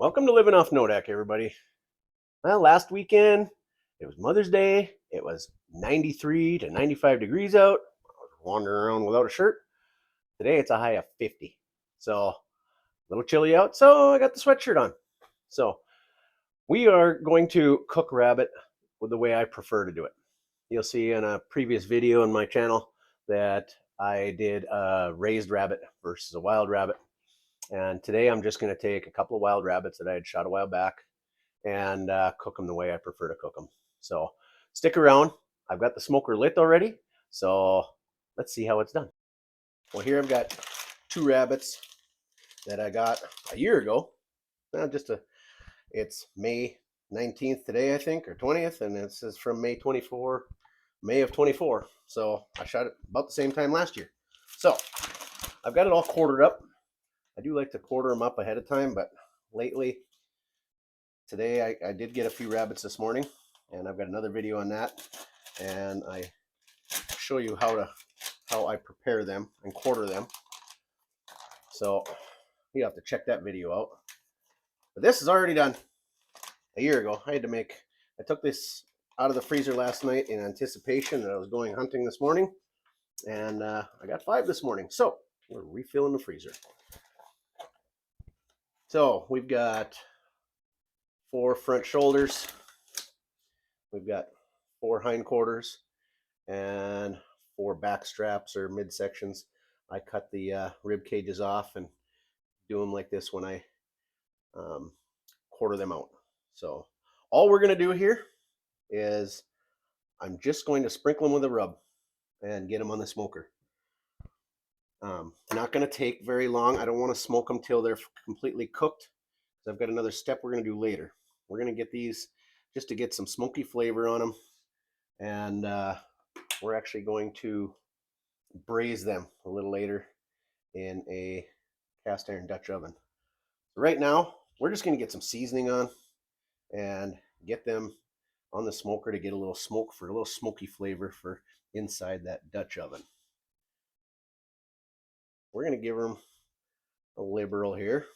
Welcome to Living Off Nodak, everybody. Well, last weekend, it was Mother's Day. It was 93 to 95 degrees out. I was wandering around without a shirt. Today, it's a high of 50. So, a little chilly out, so I got the sweatshirt on. So, we are going to cook rabbit with the way I prefer to do it. You'll see in a previous video on my channel that I did a raised rabbit versus a wild rabbit. And today I'm just going to take a couple of wild rabbits that I had shot a while back and cook them the way I prefer to cook them. So stick around. I've got the smoker lit already. So let's see how it's done. Well, here I've got two rabbits that I got a year ago. It's May 19th today, I think, or 20th. And this is from May of 24. So I shot it about the same time last year. So I've got it all quartered up. I do like to quarter them up ahead of time, but today I did get a few rabbits this morning, and I've got another video on that, and I show you how I prepare them and quarter them. So you have to check that video out. But this is already done a year ago. I took this out of the freezer last night in anticipation that I was going hunting this morning, and I got 5 this morning. So we're refilling the freezer. So we've got 4 front shoulders, we've got 4 hindquarters, and 4 back straps or midsections. I cut the rib cages off and do them like this when I quarter them out. So all we're going to do here is I'm just going to sprinkle them with a rub and get them on the smoker. Not going to take very long. I don't want to smoke them till they're completely cooked. I've got another step we're going to do later. We're going to get these just to get some smoky flavor on them, and we're actually going to braise them a little later in a cast iron Dutch oven. Right now, we're just going to get some seasoning on and get them on the smoker to get a little smoky flavor for inside that Dutch oven. We're going to give them a liberal here.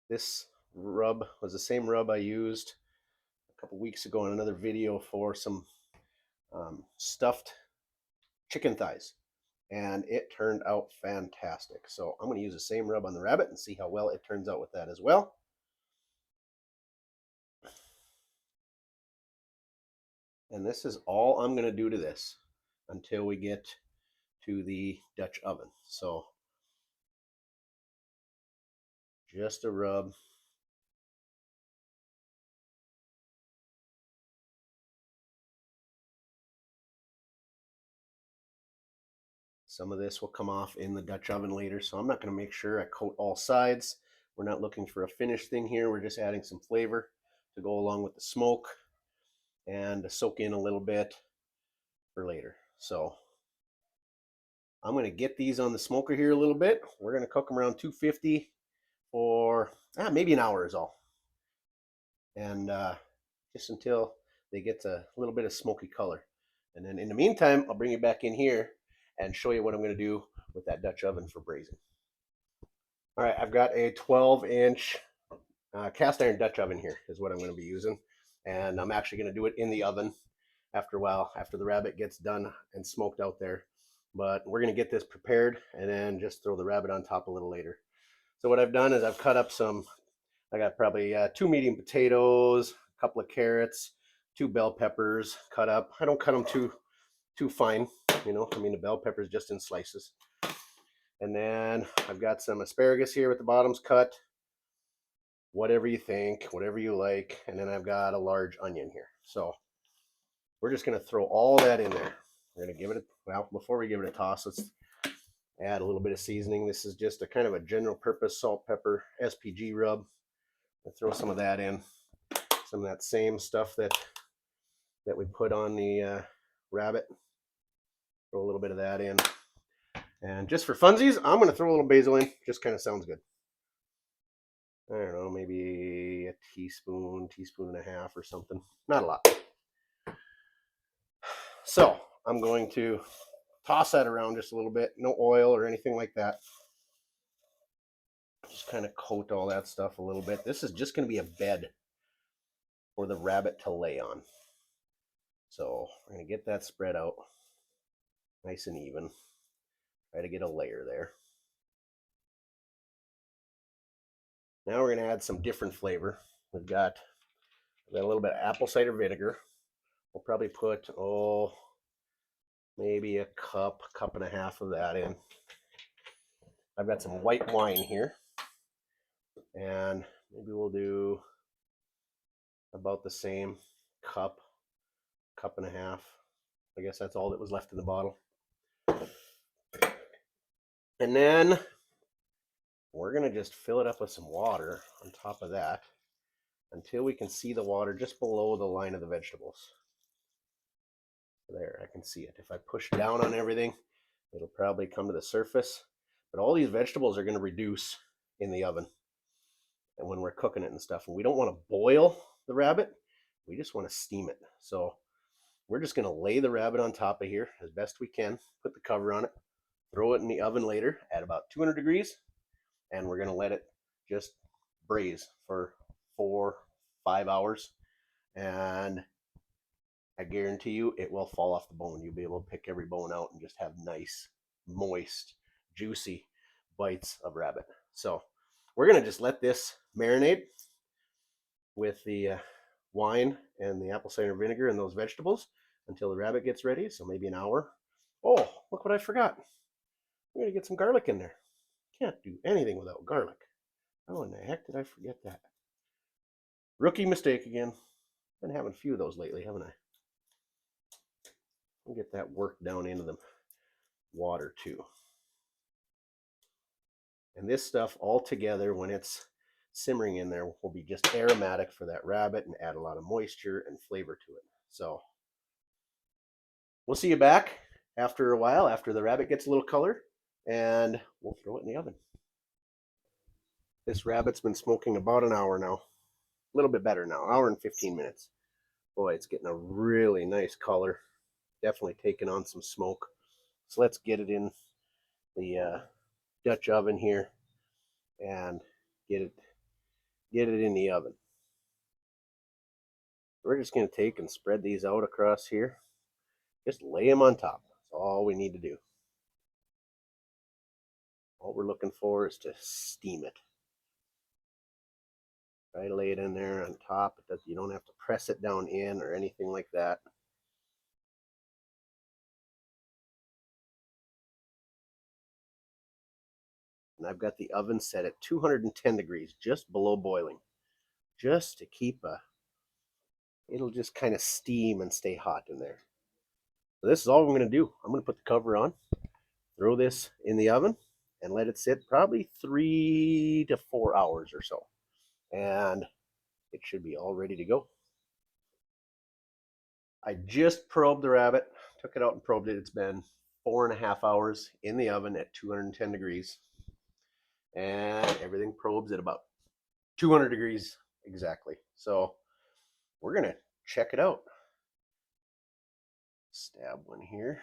This rub was the same rub I used a couple weeks ago in another video for some stuffed chicken thighs, and it turned out fantastic. So I'm going to use the same rub on the rabbit and see how well it turns out with that as well. And this is all I'm going to do to this until we get to the Dutch oven. So just a rub. Some of this will come off in the Dutch oven later, so I'm not going to make sure I coat all sides. We're not looking for a finished thing here. We're just adding some flavor to go along with the smoke and to soak in a little bit for later. So I'm going to get these on the smoker here a little bit. We're going to cook them around 250 for maybe an hour is all. And just until they get a little bit of smoky color. And then in the meantime, I'll bring you back in here and show you what I'm going to do with that Dutch oven for braising. All right, I've got a 12-inch cast iron Dutch oven here is what I'm going to be using. And I'm actually going to do it in the oven after a while, after the rabbit gets done and smoked out there. But we're going to get this prepared and then just throw the rabbit on top a little later. So what I've done is I've cut up I got probably 2 medium potatoes, a couple of carrots, 2 bell peppers cut up. I don't cut them too fine, the bell peppers just in slices. And then I've got some asparagus here with the bottoms cut, whatever you think, whatever you like. And then I've got a large onion here. So we're just going to throw all that in there. We're going to give it before we give it a toss, let's add a little bit of seasoning. This is just a kind of a general purpose salt, pepper, SPG rub. I'll throw some of that in, some of that same stuff that we put on the rabbit. Throw a little bit of that in. And just for funsies, I'm going to throw a little basil in. Just kind of sounds good. I don't know, maybe a teaspoon and a half or something. Not a lot. So I'm going to toss that around just a little bit. No oil or anything like that. Just kind of coat all that stuff a little bit. This is just going to be a bed for the rabbit to lay on. So we're going to get that spread out nice and even. Try to get a layer there. Now we're going to add some different flavor. We've got a little bit of apple cider vinegar. We'll probably put, maybe a cup and a half of that in. I've got some white wine here. And maybe we'll do about the same cup and a half. I guess that's all that was left in the bottle. And then we're going to just fill it up with some water on top of that until we can see the water just below the line of the vegetables. There, I can see it. If I push down on everything, it'll probably come to the surface. But all these vegetables are going to reduce in the oven and when we're cooking it and stuff. And we don't want to boil the rabbit. We just want to steam it. So we're just going to lay the rabbit on top of here as best we can, put the cover on it, throw it in the oven later at about 200 degrees, and we're going to let it just braise for 4-5 hours. And I guarantee you it will fall off the bone. You'll be able to pick every bone out and just have nice, moist, juicy bites of rabbit. So we're going to just let this marinate with the wine and the apple cider vinegar and those vegetables until the rabbit gets ready. So maybe an hour. Oh, look what I forgot. We're going to get some garlic in there. Can't do anything without garlic. How in the heck did I forget that? Rookie mistake again. Been having a few of those lately, haven't I? I'll get that worked down into the water too. And this stuff all together, when it's simmering in there, will be just aromatic for that rabbit and add a lot of moisture and flavor to it. So we'll see you back after a while, after the rabbit gets a little color, and we'll throw it in the oven. This rabbit's been smoking about an hour now. A little bit better now, hour and 15 minutes. Boy, it's getting a really nice color. Definitely taking on some smoke. So let's get it in the Dutch oven here and get it in the oven. We're just going to take and spread these out across here. Just lay them on top. That's all we need to do. All we're looking for is to steam it. Try to lay it in there on top. You don't have to press it down in or anything like that. And I've got the oven set at 210 degrees, just below boiling, just to keep it'll just kind of steam and stay hot in there. So this is all I'm going to do. I'm going to put the cover on, throw this in the oven, and let it sit probably 3 to 4 hours or so. And it should be all ready to go. I just probed the rabbit, took it out and probed it. It's been 4.5 hours in the oven at 210 degrees. And everything probes at about 200 degrees exactly. So we're going to check it out. Stab one here.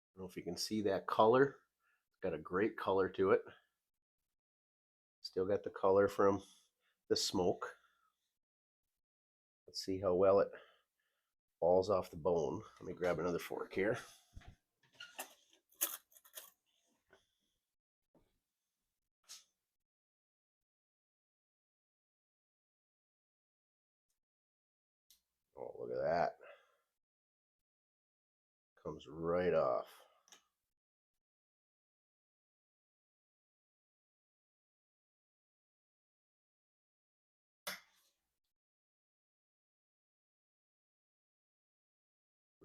I don't know if you can see that color. It's got a great color to it. Still got the color from the smoke. Let's see how well it falls off the bone. Let me grab another fork here. Oh, look at that. Comes right off.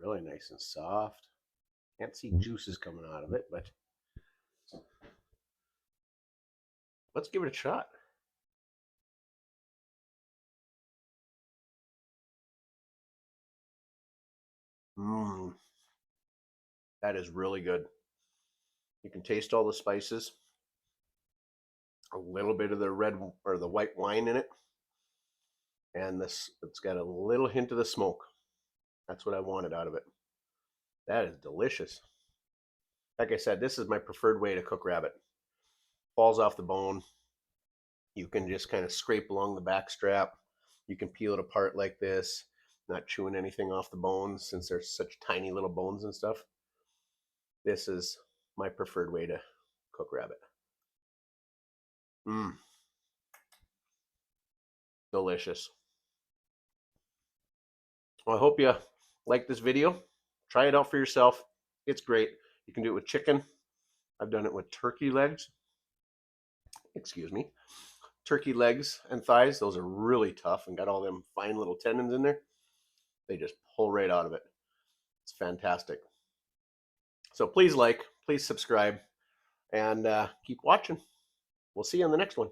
Really nice and soft. Can't see juices coming out of it, but let's give it a shot. That is really good. You can taste all the spices, a little bit of the red or the white wine in it, and it's got a little hint of the smoke. That's what I wanted out of it. That is delicious. Like I said, this is my preferred way to cook rabbit. Falls off the bone. You can just kind of scrape along the back strap. You can peel it apart like this, not chewing anything off the bones since they're such tiny little bones and stuff. This is my preferred way to cook rabbit. Mmm, delicious. Well, I hope you like this video. Try it out for yourself. It's great. You can do it with chicken. I've done it with turkey legs. Excuse me. Turkey legs and thighs. Those are really tough and got all them fine little tendons in there. They just pull right out of it. It's fantastic. So please like, please subscribe, and keep watching. We'll see you on the next one.